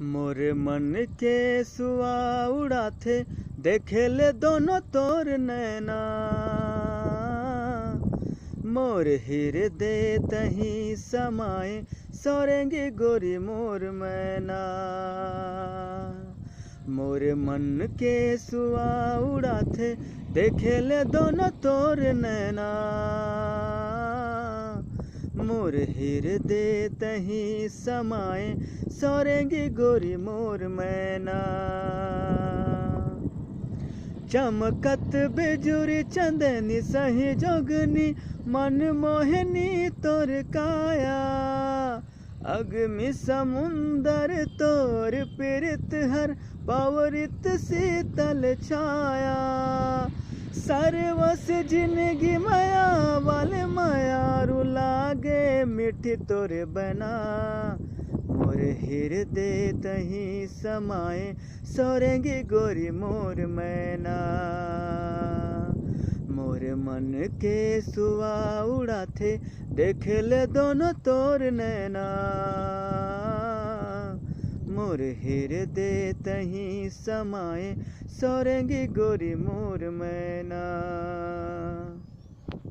मोरे मन के सुआ उड़ाथे देखे ले दोनों तोर नैना। मोर हृदय तही समाए सोरेंगे गोरी मोर मैना। मोरे मन के सुआ उड़ाथे देखे ले दोनों तोर नैना। मोर हृदय तही समाए सोरेंगी गोरी मोर मैना। चमकत बिजुरी चंदनी सही जोगनी मन मोहनी तोर काया। अग्नि समुंदर तोर पीरित हर पावरित शीतल छाया। सर्वस जिंदगी माया वाले माया रुलागे मिठी तोरे बना। मोर हृदय तही समाए सोरेंगी गोरी मोर मैना। मोर मन के सुआ उड़ाथे देखे ले दोनों तोर नैना। मोर हृदय तही समाए सोरेंगी गोरी मोर मैना।